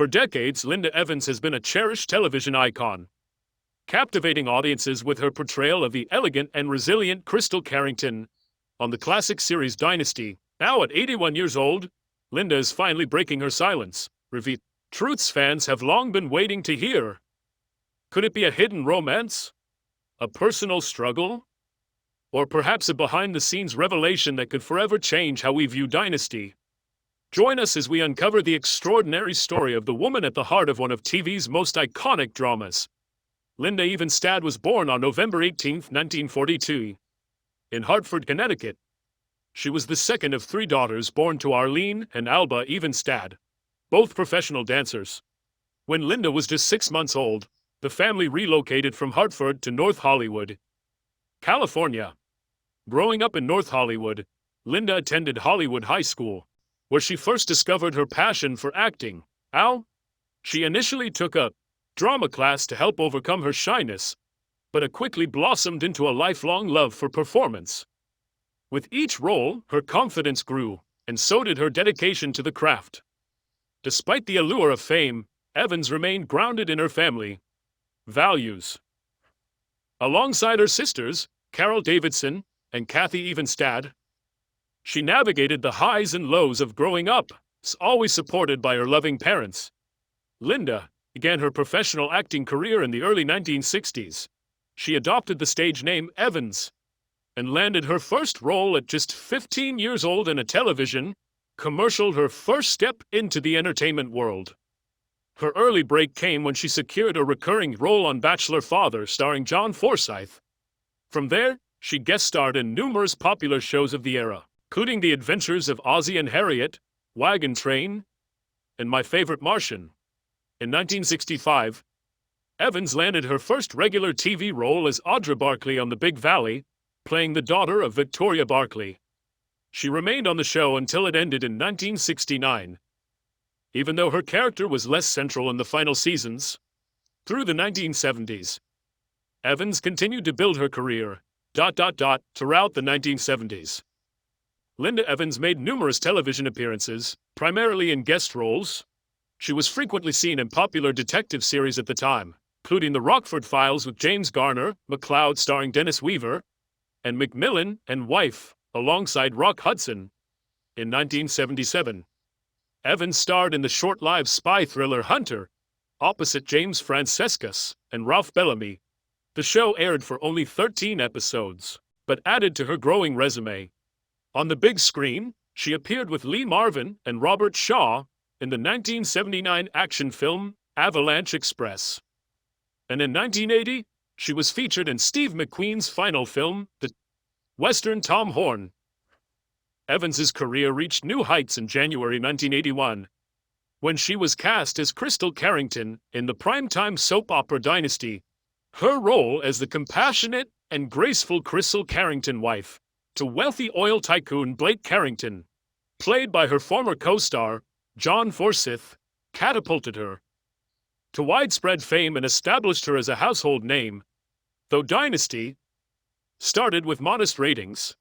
For decades, Linda Evans has been a cherished television icon, captivating audiences with her portrayal of the elegant and resilient Crystal Carrington on the classic series Dynasty. Now at 81 years old, Linda is finally breaking her silence, revealing truths fans have long been waiting to hear. Could it be a hidden romance? A personal struggle? Or perhaps a behind-the-scenes revelation that could forever change how we view Dynasty? Join us as we uncover the extraordinary story of the woman at the heart of one of TV's most iconic dramas. Linda Evenstad was born on November 18, 1942, in Hartford, Connecticut. She was the second of three daughters born to Arlene and Alba Evenstad, both professional dancers. When Linda was just 6 months old, the family relocated from Hartford to North Hollywood, California. Growing up in North Hollywood, Linda attended Hollywood High School, where she first discovered her passion for acting. She initially took a drama class to help overcome her shyness, but it quickly blossomed into a lifelong love for performance. With each role, her confidence grew, and so did her dedication to the craft. Despite the allure of fame, Evans remained grounded in her family values. Alongside her sisters, Carol Davidson and Kathy Evenstad, she navigated the highs and lows of growing up, always supported by her loving parents. Linda began her professional acting career in the early 1960s. She adopted the stage name Evans and landed her first role at just 15 years old in a television commercial, her first step into the entertainment world. Her early break came when she secured a recurring role on Bachelor Father starring John Forsythe. From there, she guest starred in numerous popular shows of the era, including The Adventures of Ozzie and Harriet, Wagon Train, and My Favorite Martian. In 1965, Evans landed her first regular TV role as Audra Barkley on The Big Valley, playing the daughter of Victoria Barkley. She remained on the show until it ended in 1969. Even though her character was less central in the final seasons, through the 1970s, Evans continued to build her career, throughout the 1970s. Linda Evans made numerous television appearances, primarily in guest roles. She was frequently seen in popular detective series at the time, including The Rockford Files with James Garner, McCloud starring Dennis Weaver, and Macmillan and Wife, alongside Rock Hudson. In 1977, Evans starred in the short-lived spy thriller Hunter, opposite James Franciscus and Ralph Bellamy. The show aired for only 13 episodes, but added to her growing resume. On the big screen, she appeared with Lee Marvin and Robert Shaw in the 1979 action film Avalanche Express. And in 1980, she was featured in Steve McQueen's final film, the Western Tom Horn. Evans's career reached new heights in January 1981, when she was cast as Crystal Carrington in the primetime soap opera Dynasty. Her role as the compassionate and graceful Crystal Carrington wife to wealthy oil tycoon Blake Carrington, played by her former co-star, John Forsythe, catapulted her to widespread fame and established her as a household name. Though Dynasty started with modest ratings,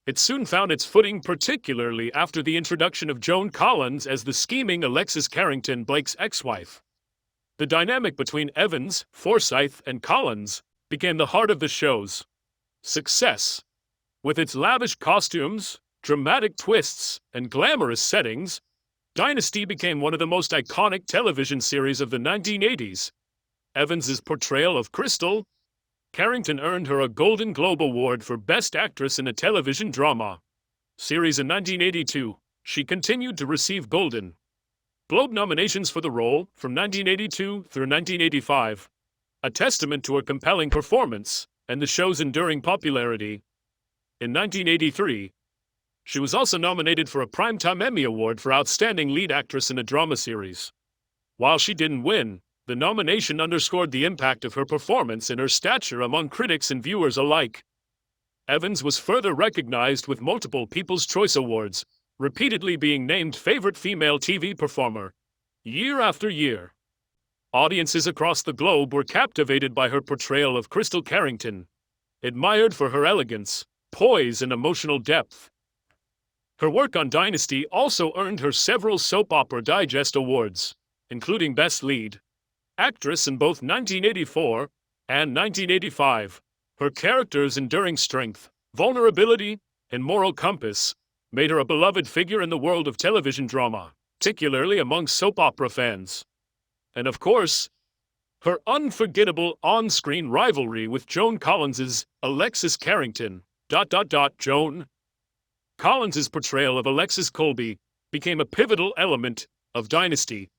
it soon found its footing, particularly after the introduction of Joan Collins as the scheming Alexis Carrington, Blake's ex-wife. The dynamic between Evans, Forsythe, and Collins became the heart of the show's success. With its lavish costumes, dramatic twists, and glamorous settings, Dynasty became one of the most iconic television series of the 1980s. Evans's portrayal of Crystal Carrington earned her a Golden Globe Award for Best Actress in a Television Drama series in 1982. She continued to receive Golden Globe nominations for the role from 1982 through 1985, a testament to her compelling performance and the show's enduring popularity. In 1983, she was also nominated for a Primetime Emmy Award for Outstanding Lead Actress in a Drama Series. While she didn't win, the nomination underscored the impact of her performance and her stature among critics and viewers alike. Evans was further recognized with multiple People's Choice Awards, repeatedly being named favorite female TV performer, year after year. Audiences across the globe were captivated by her portrayal of Crystal Carrington, admired for her elegance, poise, and emotional depth. Her work on Dynasty also earned her several Soap Opera Digest awards, including Best Lead Actress in both 1984 and 1985. Her character's enduring strength, vulnerability, and moral compass made her a beloved figure in the world of television drama, particularly among soap opera fans. And of course, her unforgettable on-screen rivalry with Joan Collins's Alexis Carrington. Joan Collins's portrayal of Alexis Colby became a pivotal element of Dynasty,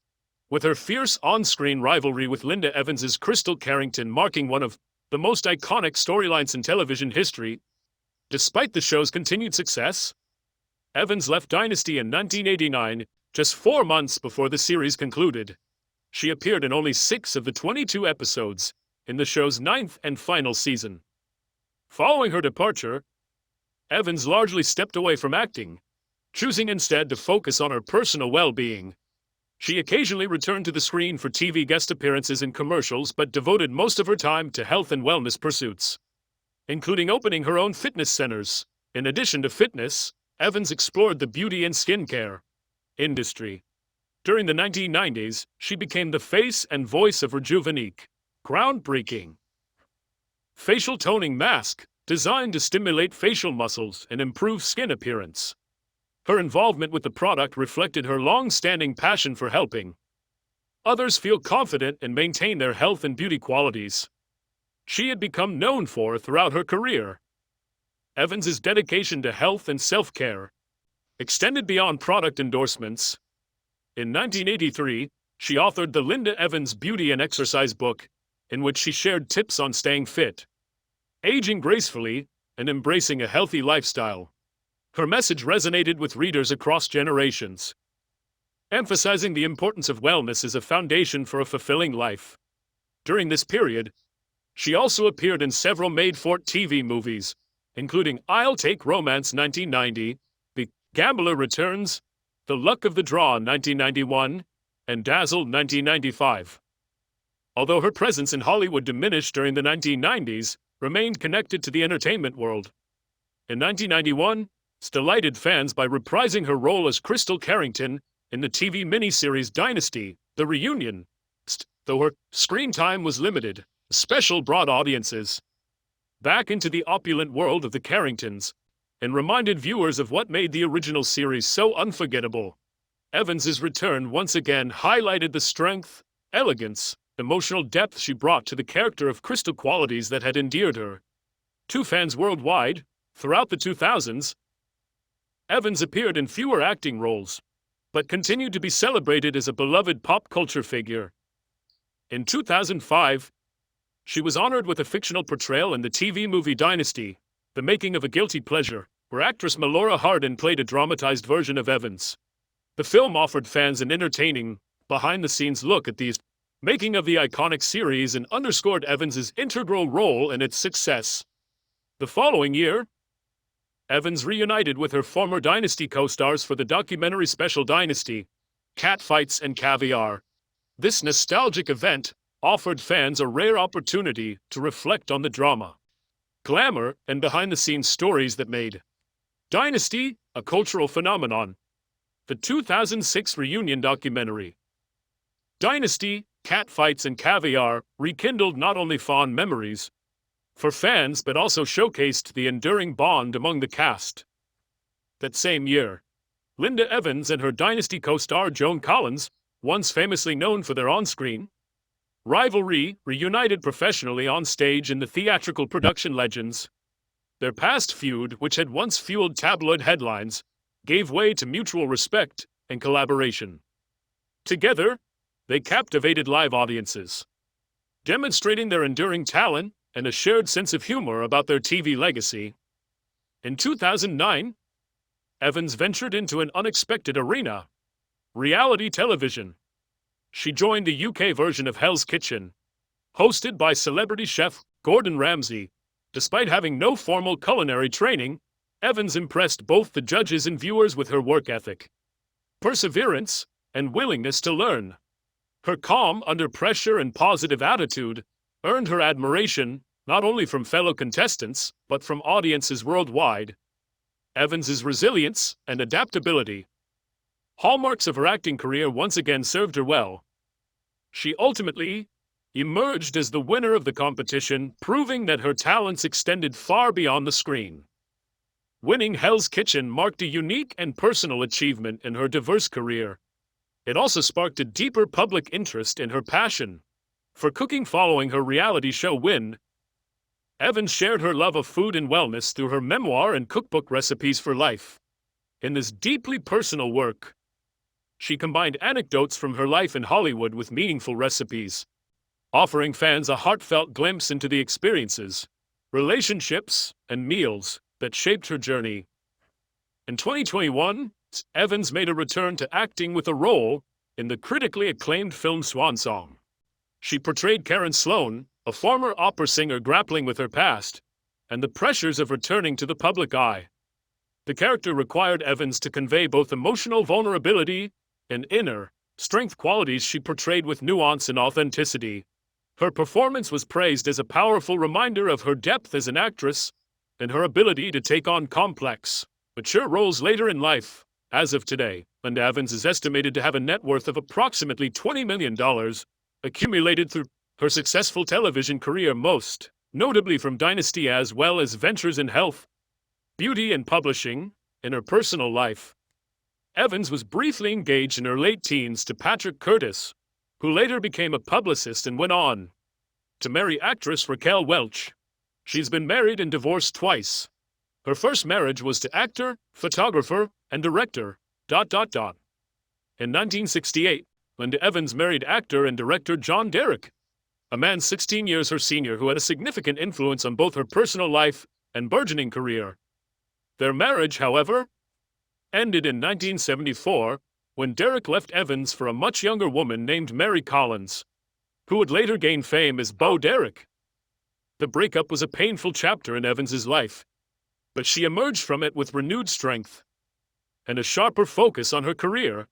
with her fierce on-screen rivalry with Linda Evans's Crystal Carrington marking one of the most iconic storylines in television history. Despite the show's continued success, Evans left Dynasty in 1989, just 4 months before the series concluded. She appeared in only 6 of the 22 episodes in the show's 9th and final season. Following her departure, Evans largely stepped away from acting, choosing instead to focus on her personal well-being. She occasionally returned to the screen for TV guest appearances and commercials, but devoted most of her time to health and wellness pursuits, including opening her own fitness centers. In addition to fitness, Evans explored the beauty and skincare industry. During the 1990s, she became the face and voice of Rejuvenique, groundbreaking facial toning mask designed to stimulate facial muscles and improve skin appearance. Her involvement with the product reflected her long-standing passion for helping others feel confident and maintain their health and beauty qualities she had become known for throughout her career. Evans's dedication to health and self-care extended beyond product endorsements. In 1983, she authored the Linda Evans Beauty and Exercise book, in which she shared tips on staying fit, aging gracefully, and embracing a healthy lifestyle. Her message resonated with readers across generations, emphasizing the importance of wellness as a foundation for a fulfilling life. During this period, she also appeared in several made-for-TV movies, including I'll Take Romance 1990, The Gambler Returns, The Luck of the Draw 1991, and Dazzle 1995. Although her presence in Hollywood diminished during the 1990s, remained connected to the entertainment world. In 1991, delighted fans by reprising her role as Crystal Carrington in the TV miniseries Dynasty, The Reunion. Though her screen time was limited, the special brought audiences back into the opulent world of the Carringtons and reminded viewers of what made the original series so unforgettable. Evans's return once again highlighted the strength, elegance, emotional depth she brought to the character of Crystal, qualities that had endeared her to fans worldwide. Throughout the 2000s, Evans appeared in fewer acting roles, but continued to be celebrated as a beloved pop culture figure. In 2005, she was honored with a fictional portrayal in the TV movie Dynasty, The Making of a Guilty Pleasure, where actress Melora Hardin played a dramatized version of Evans. The film offered fans an entertaining, behind-the-scenes look at the making of the iconic series and underscored Evans's integral role in its success. The following year, Evans reunited with her former Dynasty co-stars for the documentary special Dynasty, Catfights and Caviar. This nostalgic event offered fans a rare opportunity to reflect on the drama, glamour, and behind-the-scenes stories that made Dynasty a cultural phenomenon. The 2006 reunion documentary, Dynasty, Catfights and Caviar, rekindled not only fond memories for fans but also showcased the enduring bond among the cast. That same year, Linda Evans and her Dynasty co-star Joan Collins, once famously known for their on-screen rivalry, reunited professionally on stage in the theatrical production Legends. Their past feud, which had once fueled tabloid headlines, gave way to mutual respect and collaboration. Together, they captivated live audiences, demonstrating their enduring talent and a shared sense of humor about their TV legacy. In 2009, Evans ventured into an unexpected arena: reality television. She joined the UK version of Hell's Kitchen, hosted by celebrity chef Gordon Ramsay. Despite having no formal culinary training, Evans impressed both the judges and viewers with her work ethic, perseverance, and willingness to learn. Her calm under pressure and positive attitude earned her admiration not only from fellow contestants but from audiences worldwide. Evans's resilience and adaptability, hallmarks of her acting career, once again served her well, She ultimately emerged as the winner of the competition, proving that her talents extended far beyond the screen. Winning Hell's Kitchen marked a unique and personal achievement in her diverse career. It also sparked a deeper public interest in her passion for cooking following her reality show win. Evans shared her love of food and wellness through her memoir and cookbook Recipes for Life. In this deeply personal work, she combined anecdotes from her life in Hollywood with meaningful recipes, offering fans a heartfelt glimpse into the experiences, relationships, and meals that shaped her journey. In 2021, Evans made a return to acting with a role in the critically acclaimed film Swan Song. She portrayed Karen Sloan, a former opera singer grappling with her past and the pressures of returning to the public eye. The character required Evans to convey both emotional vulnerability and inner strength, qualities she portrayed with nuance and authenticity. Her performance was praised as a powerful reminder of her depth as an actress and her ability to take on complex, mature roles later in life. As of today, Linda Evans is estimated to have a net worth of approximately $20 million, accumulated through her successful television career, most notably from Dynasty, as well as ventures in health, beauty, and publishing. In her personal life, Evans was briefly engaged in her late teens to Patrick Curtis, who later became a publicist and went on to marry actress Raquel Welch. She's been married and divorced twice. Her first marriage was to actor, photographer, and director. In 1968, Linda Evans married actor and director John Derek, a man 16 years her senior who had a significant influence on both her personal life and burgeoning career. Their marriage, however, ended in 1974 when Derek left Evans for a much younger woman named Mary Collins, who would later gain fame as Bo Derek. The breakup was a painful chapter in Evans's life, but she emerged from it with renewed strength and a sharper focus on her career.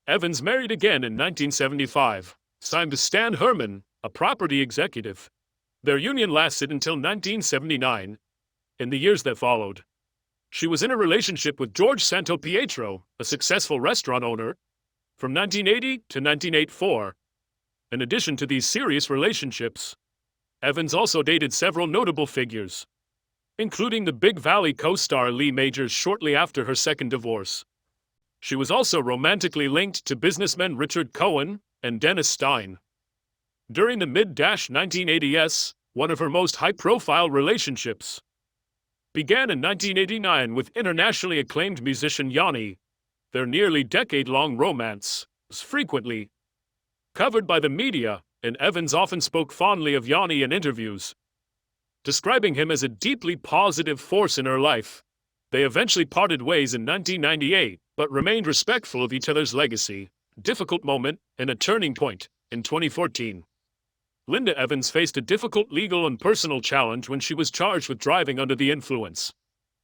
Evans married again in 1975, signed to Stan Herman, a property executive. Their union lasted until 1979. In the years that followed, she was in a relationship with George Santopietro, a successful restaurant owner, from 1980 to 1984. In addition to these serious relationships, Evans also dated several notable figures, including the Big Valley co-star Lee Majors shortly after her second divorce. She was also romantically linked to businessmen Richard Cohen and Dennis Stein. During the mid-1980s, one of her most high-profile relationships began in 1989 with internationally acclaimed musician Yanni. Their nearly decade-long romance was frequently covered by the media, and Evans often spoke fondly of Yanni in interviews, describing him as a deeply positive force in her life. They eventually parted ways in 1998, but remained respectful of each other's legacy. Difficult moment and a turning point. In 2014, Linda Evans faced a difficult legal and personal challenge when she was charged with driving under the influence.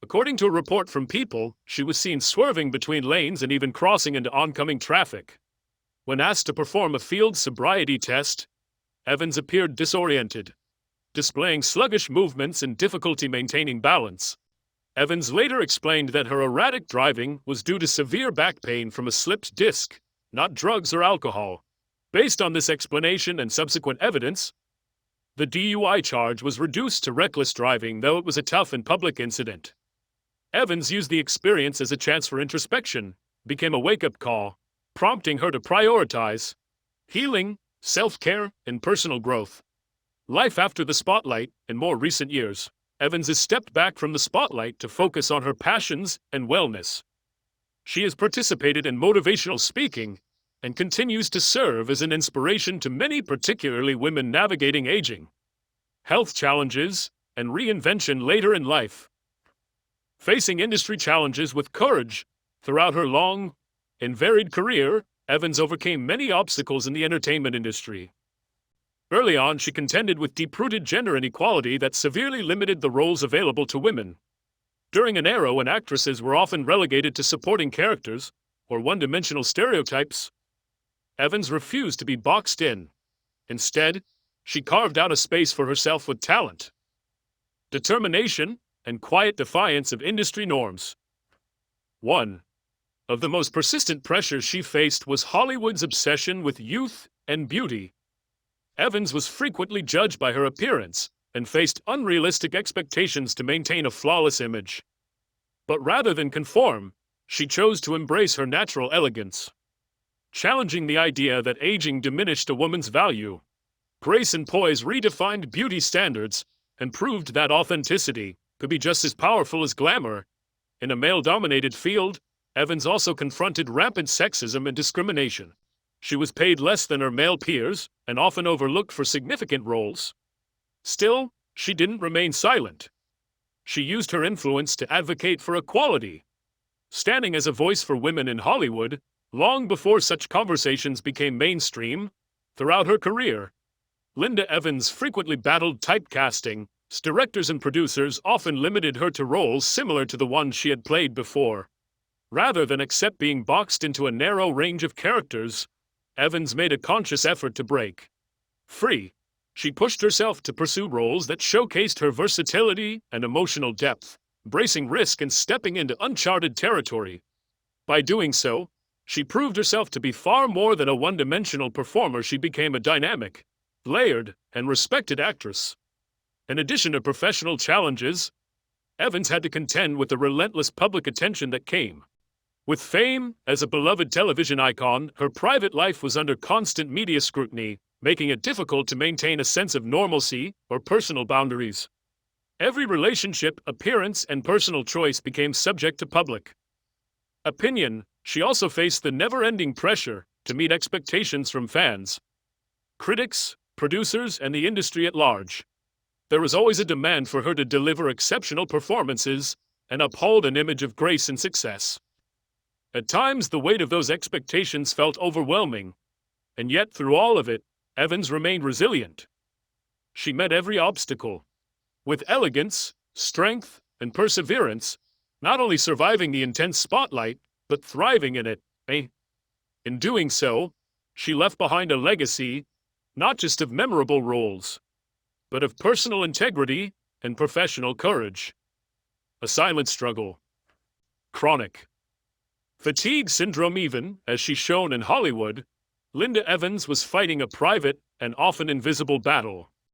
According to a report from People, she was seen swerving between lanes and even crossing into oncoming traffic. When asked to perform a field sobriety test, Evans appeared disoriented, displaying sluggish movements and difficulty maintaining balance. Evans later explained that her erratic driving was due to severe back pain from a slipped disc, not drugs or alcohol. Based on this explanation and subsequent evidence, the DUI charge was reduced to reckless driving, though it was a tough and public incident. Evans used the experience as a chance for introspection, became a wake-up call, prompting her to prioritize healing, self-care, and personal growth. Life after the spotlight. In more recent years, Evans has stepped back from the spotlight to focus on her passions and wellness. She has participated in motivational speaking and continues to serve as an inspiration to many, particularly women navigating aging, health challenges, and reinvention later in life. Facing industry challenges with courage throughout her long and varied career, Evans overcame many obstacles in the entertainment industry. Early on, she contended with deep-rooted gender inequality that severely limited the roles available to women. During an era when actresses were often relegated to supporting characters or one-dimensional stereotypes, Evans refused to be boxed in. Instead, she carved out a space for herself with talent, determination, and quiet defiance of industry norms. One of the most persistent pressures she faced was Hollywood's obsession with youth and beauty. Evans was frequently judged by her appearance and faced unrealistic expectations to maintain a flawless image. But rather than conform, she chose to embrace her natural elegance, challenging the idea that aging diminished a woman's value. Grace and poise redefined beauty standards and proved that authenticity could be just as powerful as glamour. In a male-dominated field, Evans also confronted rampant sexism and discrimination. She was paid less than her male peers and often overlooked for significant roles. Still, she didn't remain silent. She used her influence to advocate for equality, standing as a voice for women in Hollywood long before such conversations became mainstream. Throughout her career, Linda Evans frequently battled typecasting. Directors and producers often limited her to roles similar to the ones she had played before. Rather than accept being boxed into a narrow range of characters, Evans made a conscious effort to break free. She pushed herself to pursue roles that showcased her versatility and emotional depth, embracing risk and stepping into uncharted territory. By doing so, she proved herself to be far more than a one-dimensional performer. She became a dynamic, layered, and respected actress. In addition to professional challenges, Evans had to contend with the relentless public attention that came with fame. As a beloved television icon, her private life was under constant media scrutiny, making it difficult to maintain a sense of normalcy or personal boundaries. Every relationship, appearance, and personal choice became subject to public opinion. She also faced the never-ending pressure to meet expectations from fans, critics, producers, and the industry at large. There was always a demand for her to deliver exceptional performances and uphold an image of grace and success. At times, the weight of those expectations felt overwhelming, and yet through all of it, Evans remained resilient. She met every obstacle with elegance, strength, and perseverance, not only surviving the intense spotlight, but thriving in it. In doing so, she left behind a legacy, not just of memorable roles, but of personal integrity and professional courage. A silent struggle. Chronic fatigue syndrome. Even as she's shown in Hollywood, Linda Evans was fighting a private and often invisible battle.